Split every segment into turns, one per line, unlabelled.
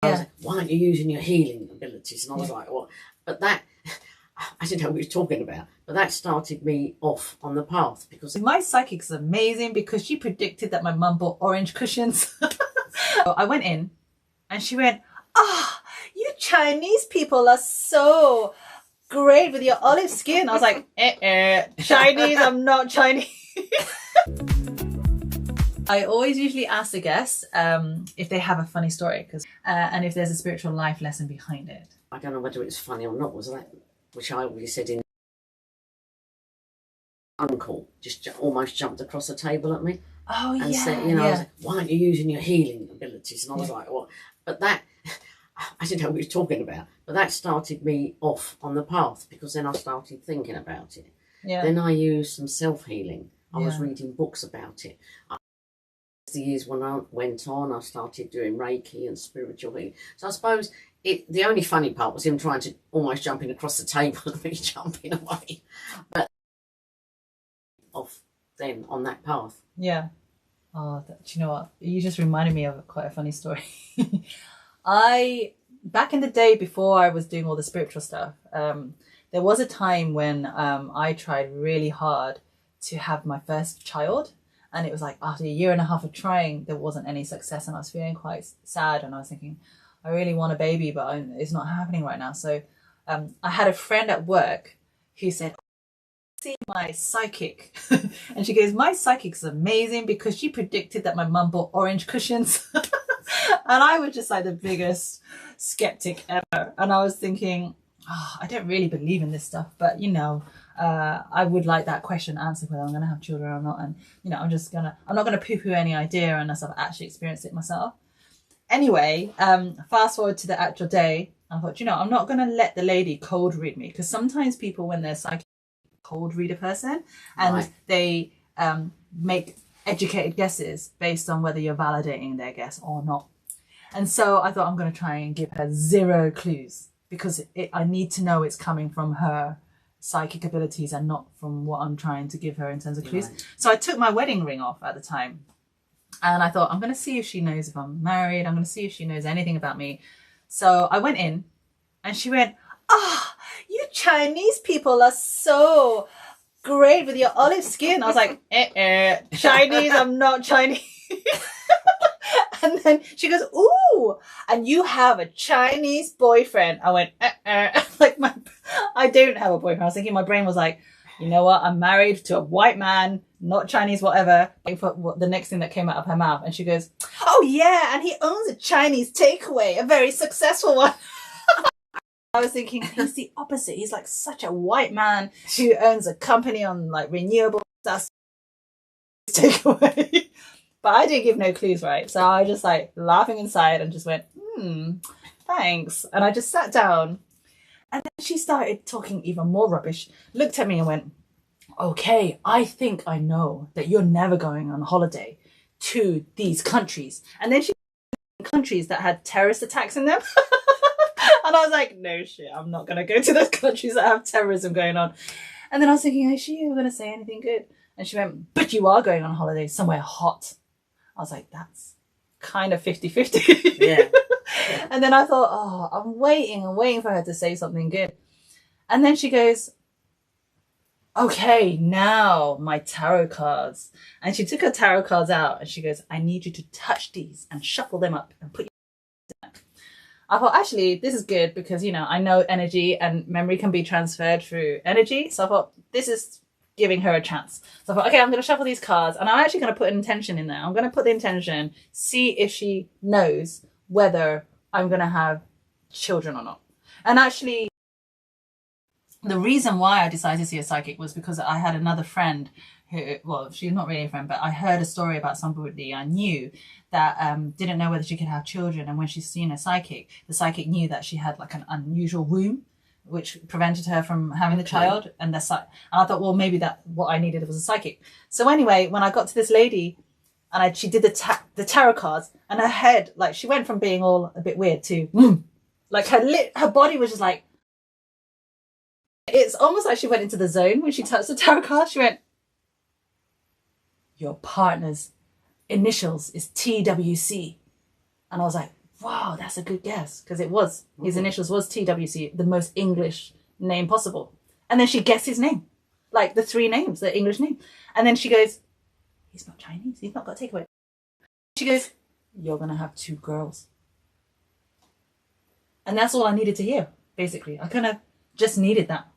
I was like, why aren't you using your healing abilities? And I was like, what? But that, I didn't know what we were talking about, but that started me off on the path because
my psychic's amazing because she predicted that my mum bought orange cushions. So I went in and she went, you Chinese people are so great with your olive skin. I was like, Chinese, I'm not Chinese. I always usually ask the guests if they have a funny story and if there's a spiritual life lesson behind it.
I don't know whether it's funny or not, was that, which I already said in uncle, just almost jumped across the table at me.
Oh,
and
yeah.
said, you know, I was like, why aren't you using your healing abilities? And I was like, what? But that, I didn't know what we were talking about, but that started me off on the path because then I started thinking about it.
Yeah.
Then I used some self-healing. I was reading books about it. As the years went on, I started doing Reiki and spiritual healing. So I suppose the only funny part was him trying to almost jumping across the table and me jumping away. But off then on that path.
Yeah. Oh, do you know what? You just reminded me of quite a funny story. Back in the day before I was doing all the spiritual stuff, there was a time when I tried really hard to have my first child. And it was like after a year and a half of trying, there wasn't any success. And I was feeling quite sad. And I was thinking, I really want a baby, but it's not happening right now. So I had a friend at work who said, see my psychic. And she goes, my psychic's amazing because she predicted that my mum bought orange cushions. And I was just like the biggest skeptic ever. And I was thinking, I don't really believe in this stuff, but you know, I would like that question answered whether I'm going to have children or not. And you know, I'm not going to poo-poo any idea unless I've actually experienced it myself. Anyway, fast forward to the actual day, I thought, you know, I'm not going to let the lady cold read me, because sometimes people, when they're psychic, cold read a person and they make educated guesses based on whether you're validating their guess or not. And so I thought I'm going to try and give her 0 clues, because I need to know it's coming from her psychic abilities and not from what I'm trying to give her in terms of clues. So I took my wedding ring off at the time and I thought, I'm going to see if she knows if I'm married. I'm going to see if she knows anything about me. So I went in and she went, you Chinese people are so great with your olive skin. I was like, Chinese, I'm not Chinese. And then she goes, ooh, and you have a Chinese boyfriend. I went, like I don't have a boyfriend. I was thinking, my brain was like, you know what? I'm married to a white man, not Chinese, whatever. The next thing that came out of her mouth. And she goes, oh yeah, and he owns a Chinese takeaway, a very successful one. I was thinking, he's the opposite. He's like such a white man who owns a company on like renewable stuff. Takeaway. But I didn't give no clues, right? So I just like laughing inside and just went, thanks. And I just sat down and then she started talking even more rubbish, looked at me and went, okay, I think I know that you're never going on holiday to these countries. And then she countries that had terrorist attacks in them. And I was like, no shit, I'm not going to go to those countries that have terrorism going on. And then I was thinking, is she ever going to say anything good? And she went, but you are going on holiday somewhere hot. I was like, that's kind of 50-50. Yeah. And then I thought, I'm waiting for her to say something good. And then she goes, okay, now my tarot cards. And she took her tarot cards out and she goes, I need you to touch these and shuffle them up and put your in. I thought, actually, this is good because, you know, I know energy and memory can be transferred through energy. So I thought, this is giving her a chance. So I thought, okay, I'm going to shuffle these cards and I'm actually going to put an intention in there. I'm going to put the intention, see if she knows whether I'm going to have children or not. And actually, the reason why I decided to see a psychic was because I had another friend who, well, she's not really a friend, but I heard a story about somebody I knew that didn't know whether she could have children. And when she's seen a psychic, the psychic knew that she had like an unusual womb, which prevented her from having the child. And I thought, well, maybe what I needed was a psychic. So anyway, when I got to this lady and she did the tarot cards, and her head, like she went from being all a bit weird to, like her body was just like, it's almost like she went into the zone when she touched the tarot card. She went, your partner's initials is TWC. And I was like, wow, that's a good guess. Because it was. His initials was TWC, the most English name possible. And then she guessed his name. Like the 3 names, the English name. And then she goes, he's not Chinese. He's not got a takeaway. She goes, you're going to have 2 girls. And that's all I needed to hear, basically. I kind of just needed that.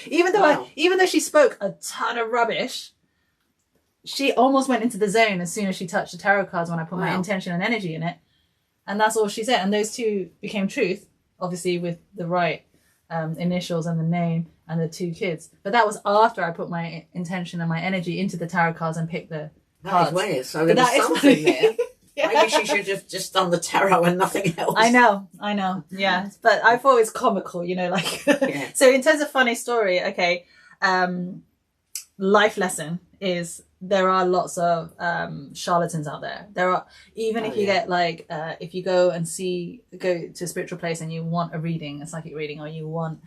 even though she spoke a ton of rubbish, she almost went into the zone as soon as she touched the tarot cards when I put my intention and energy in it. And that's all she said. And those 2 became truth, obviously with the right initials and the name and the 2 kids. But that was after I put my intention and my energy into the tarot cards and picked the cards.
That is weird. So there was something there. Yeah. Maybe she should have just done the tarot and nothing else.
I know. Yeah. But I thought it was comical, you know, like.
Yeah.
So in terms of funny story, okay, life lesson is there are lots of charlatans out there. There are, even if you get like, if you go to a spiritual place and you want a reading, a psychic reading, or you want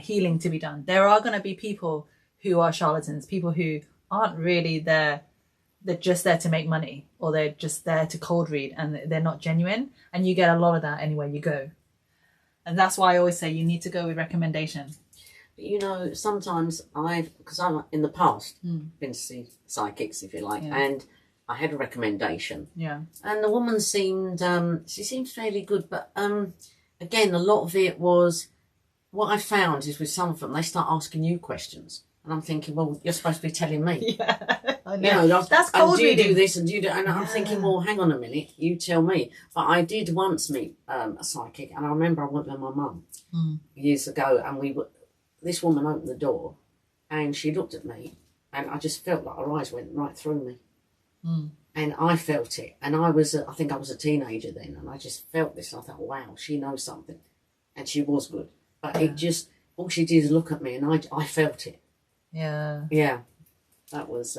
healing to be done, there are going to be people who are charlatans, people who aren't really there. They're just there to make money, or they're just there to cold read, and they're not genuine. And you get a lot of that anywhere you go. And that's why I always say you need to go with recommendation.
You know, sometimes because I'm in the past been to see psychics, if you like, and I had a recommendation.
Yeah. And
the woman seemed, she seemed fairly good, but again, a lot of it was, what I found is with some of them, they start asking you questions. And I'm thinking, well, you're supposed to be telling me.
Yeah, I know.
You know,
that's cold
reading. Do you do
reading.
this and do you do... And I'm thinking, well, hang on a minute, you tell me. But I did once meet a psychic, and I remember I went with my mum years ago, and this woman opened the door, and she looked at me, and I just felt like her eyes went right through me. And I felt it. And I think I was a teenager then, and I just felt this. And I thought, wow, she knows something. And she was good. But it just, all she did is look at me, and I felt it.
Yeah.
Yeah. That was,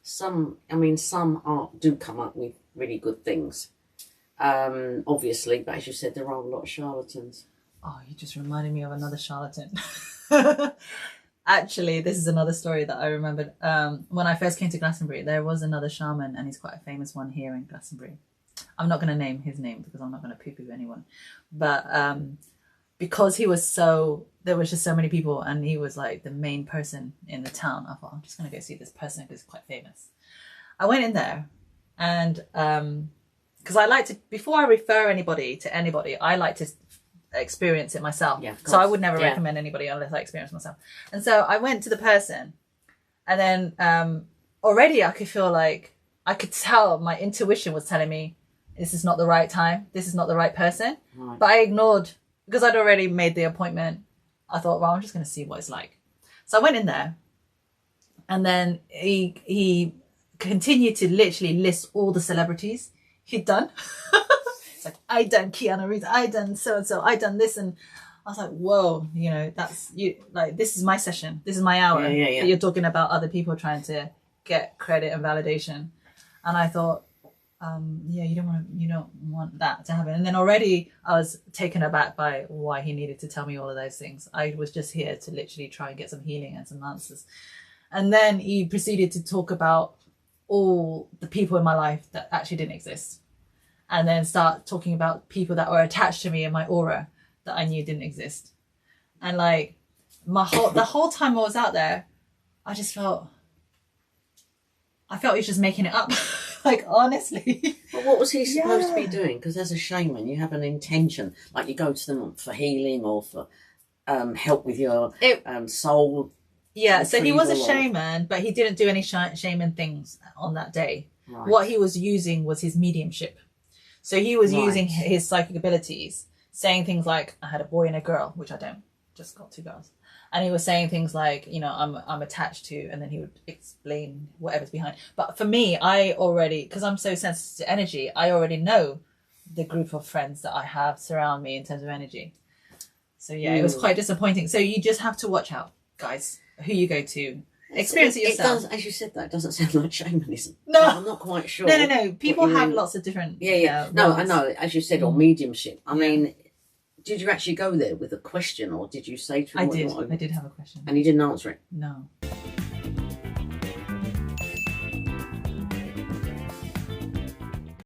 some art do come up with really good things. Obviously, but as you said, there are a lot of charlatans.
Oh, you just reminded me of another charlatan. Actually, this is another story that I remembered. When I first came to Glastonbury, there was another shaman, and he's quite a famous one here in Glastonbury. I'm not going to name his name because I'm not going to poo-poo anyone. But because there was just so many people, and he was like the main person in the town, I thought, I'm just going to go see this person because he's quite famous. I went in there, and because I like to, before I refer anybody to anybody, I like to experience it myself.
Yeah,
so I would never recommend anybody unless I experience myself. And so I went to the person, and then already I could feel like, I could tell my intuition was telling me, this is not the right time, this is not the right person. Right. But I ignored, because I'd already made the appointment. I thought, well, I'm just going to see what it's like. So I went in there, and then he continued to literally list all the celebrities he'd done. It's like, I done Keanu Reeves, I done so-and-so, I done this. And I was like, whoa, you know, that's you. Like, this is my session. This is my hour.
Yeah.
You're talking about other people trying to get credit and validation. And I thought, you don't want that to happen. And then already I was taken aback by why he needed to tell me all of those things. I was just here to literally try and get some healing and some answers. And then he proceeded to talk about all the people in my life that actually didn't exist, and then start talking about people that were attached to me in my aura that I knew didn't exist. And like the whole time I was out there, I felt he was just making it up. Like, honestly.
But what was he supposed to be doing? Because as a shaman, you have an intention. Like, you go to them for healing or for help with your soul. Yeah,
so he was a shaman, but he didn't do any shaman things on that day. Right. What he was using was his mediumship. So he was using his psychic abilities, saying things like, I had a boy and a girl, which I don't, just got 2 girls. And he was saying things like, you know, I'm attached to, and then he would explain whatever's behind. But for me, I already, because I'm so sensitive to energy, I already know the group of friends that I have surround me in terms of energy. So yeah, it was quite disappointing. So you just have to watch out, guys, who you go to. Experience it yourself.
It does, as you said, that doesn't sound like shamanism.
No,
I'm not quite sure.
No. People have lots of different.
Yeah. No, I know. As you said, or mediumship. I mean, did you actually go there with a question, or did you say to him?
I did have a question.
And he didn't answer it?
No.